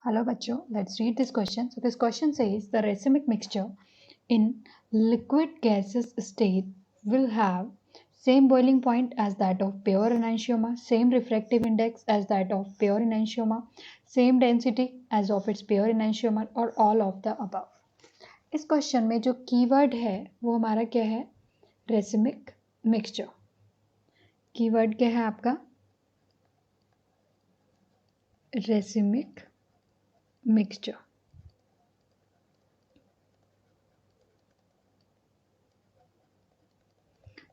Hello bachcho, let's read this question. So this question says the racemic mixture in liquid gaseous state will have same boiling point as that of pure enantiomer, same refractive index as that of pure enantiomer, same density as of its pure enantiomer or all of the above. इस question में जो keyword है वो हमारा क्या है? Racemic mixture. Keyword क्या है आपका? Racemic mixture.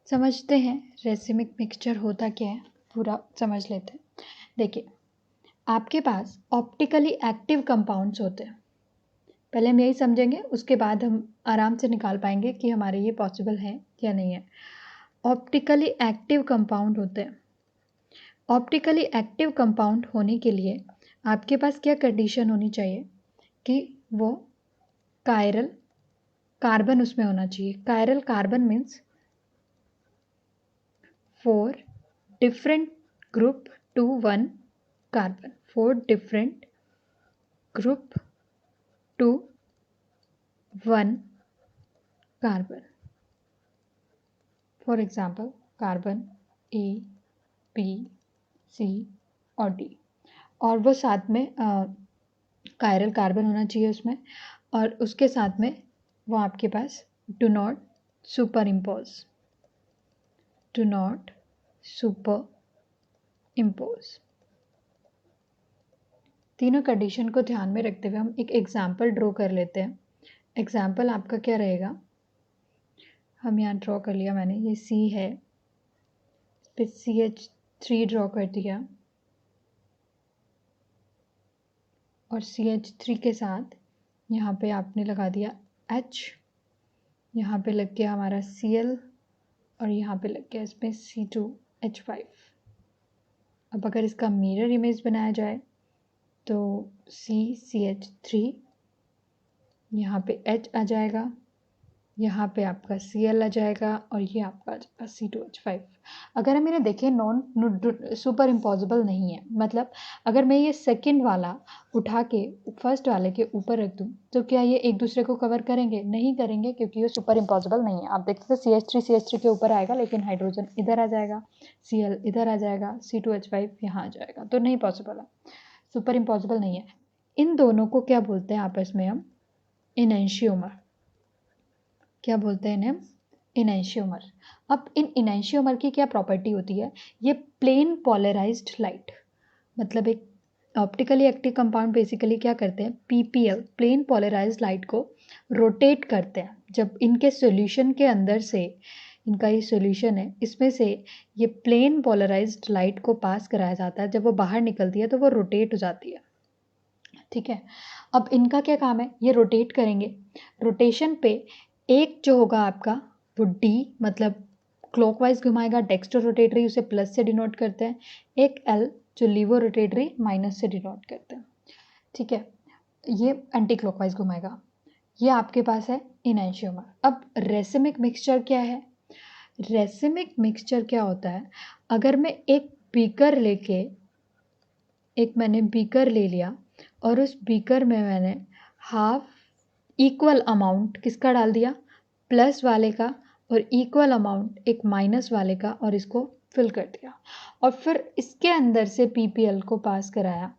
समझते हैं रेसिमिक मिक्सचर होता क्या है, पूरा समझ लेते हैं. देखिए, आपके पास ऑप्टिकली एक्टिव कंपाउंड्स होते हैं. पहले हम यही समझेंगे, उसके बाद हम आराम से निकाल पाएंगे कि हमारे ये पॉसिबल है या नहीं है. ऑप्टिकली एक्टिव कंपाउंड होते हैं. ऑप्टिकली एक्टिव कंपाउंड होने के लिए आपके पास क्या कंडीशन होनी चाहिए कि वो कायरल कार्बन उसमें होना चाहिए. Chiral carbon means 4 different group to 1 carbon. 4 different group to 1 carbon. For example, carbon A, B, C और D. और वो साथ में कायरल कार्बन होना चाहिए उसमें, और उसके साथ में वो आपके पास do not superimpose. Do not superimpose. तीनों कंडीशन को ध्यान में रखते हुए हम एक एग्जाम्पल ड्रॉ कर लेते हैं. एग्जाम्पल आपका क्या रहेगा? हम यहाँ ड्रॉ कर लिया मैंने, ये C है, इस पर CH3 ड्रॉ कर दिया और CH3 के साथ यहाँ पे आपने लगा दिया H. यहाँ पे लग गया हमारा Cl और यहाँ पे लग गया इसमें C2H5. अब अगर इसका मिरर इमेज बनाया जाए तो CH3, यहाँ पे H आ जाएगा, यहाँ पे आपका Cl आ जाएगा और ये आपका आ जाएगा C2H5. अगर हम इन्हें देखें नॉन सुपर इम्पॉसिबल नहीं है. मतलब अगर मैं ये सेकंड वाला उठा के फर्स्ट वाले के ऊपर रख दूँ तो क्या ये एक दूसरे को कवर करेंगे? नहीं करेंगे, क्योंकि ये सुपर इम्पॉसिबल नहीं है. आप देखते थे CH3 के ऊपर आएगा लेकिन हाइड्रोजन इधर आ जाएगा, Cl इधर आ जाएगा, C2H5 यहाँ आ जाएगा, तो नहीं पॉसिबल है, सुपर इम्पॉसिबल नहीं है. इन दोनों को क्या बोलते हैं आपस में हम? इनैंशियोमर. क्या बोलते हैं इन्हें? इनैंशियोमर. अब इन इनैंशियोमर की क्या प्रॉपर्टी होती है? ये प्लेन पोलराइज्ड लाइट, मतलब एक ऑप्टिकली एक्टिव कंपाउंड बेसिकली क्या करते हैं? PPL प्लेन पोलराइज्ड लाइट को रोटेट करते हैं. जब इनके सॉल्यूशन के अंदर से, इनका ये सॉल्यूशन है, इसमें से ये प्लेन पोलराइज्ड लाइट को पास कराया जाता है, जब वो बाहर निकलती है तो वो रोटेट हो जाती है. ठीक है. अब इनका क्या काम है? ये रोटेट करेंगे. रोटेशन पे एक जो होगा आपका वो D, मतलब क्लॉकवाइज घुमाएगा, डेक्स्ट्रो रोटेटरी, उसे प्लस से डिनोट करते हैं. एक L जो लीवो रोटेटरी माइनस से डिनोट करते हैं. ठीक है, ये एंटी क्लॉकवाइज घुमाएगा. ये आपके पास है इनैंशियोमर. अब रेसिमिक मिक्सचर क्या है? रेसिमिक मिक्सचर क्या होता है? अगर मैं एक बीकर लेके, एक मैंने बीकर ले लिया और उस बीकर में मैंने हाफ इक्वल अमाउंट किसका डाल दिया? प्लस वाले का, और इक्वल अमाउंट एक माइनस वाले का, और इसको फिल कर दिया. और फिर इसके अंदर से PPL को पास कराया.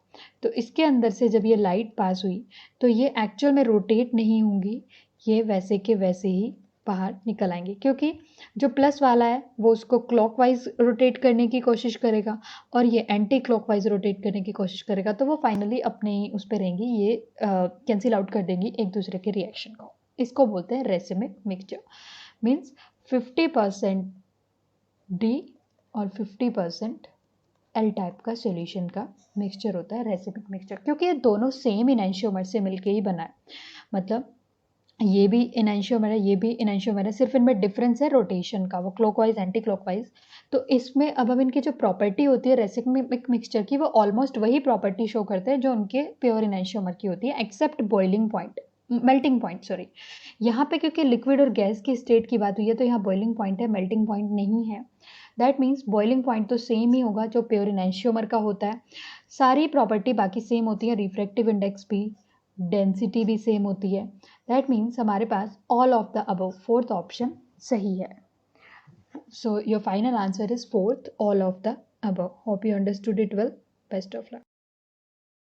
तो इसके अंदर से जब ये लाइट पास हुई तो ये एक्चुअल में रोटेट नहीं होंगी, ये वैसे के वैसे ही बाहर निकल आएंगे, क्योंकि जो प्लस वाला है वो उसको क्लॉकवाइज रोटेट करने की कोशिश करेगा और ये एंटी क्लॉकवाइज रोटेट करने की कोशिश करेगा. तो वो फाइनली अपने ही उस पर रहेंगी, ये कैंसिल आउट कर देंगी एक दूसरे के रिएक्शन को. इसको बोलते हैं रेसिमिक मिक्सचर. मीन्स 50% D और 50% L टाइप का सॉल्यूशन का मिक्सचर होता है रेसिमिक मिक्सचर, क्योंकि ये दोनों सेम इनैंशियोमर से मिलके ही बना है. मतलब ये भी इनैंशियोमर है, ये भी इनैंशियोमर है, सिर्फ इनमें डिफरेंस है रोटेशन का, वो क्लॉकवाइज एंटी क्लॉकवाइज. तो इसमें अब हम इनकी जो प्रॉपर्टी होती है रेसिमिक मिक्सचर की, वो ऑलमोस्ट वही प्रॉपर्टी शो करते हैं जो उनके प्योर इनैंशियोमर की होती है, except boiling point, melting point, sorry. यहाँ पे क्योंकि लिक्विड और गैस की स्टेट की बात हुई है तो यहाँ बॉइलिंग पॉइंट है, मेल्टिंग पॉइंट नहीं है. दैट मीन्स बॉइलिंग पॉइंट तो सेम ही होगा जो प्योर एनैंशियोमर का होता है, सारी प्रॉपर्टी बाकी सेम होती है, रिफ्रैक्टिव इंडेक्स भी, डेंसिटी भी सेम होती है। दैट मीन्स हमारे पास all of the above, fourth option सही है। So your final answer is fourth, all of the above. Hope you understood it well. Best of luck.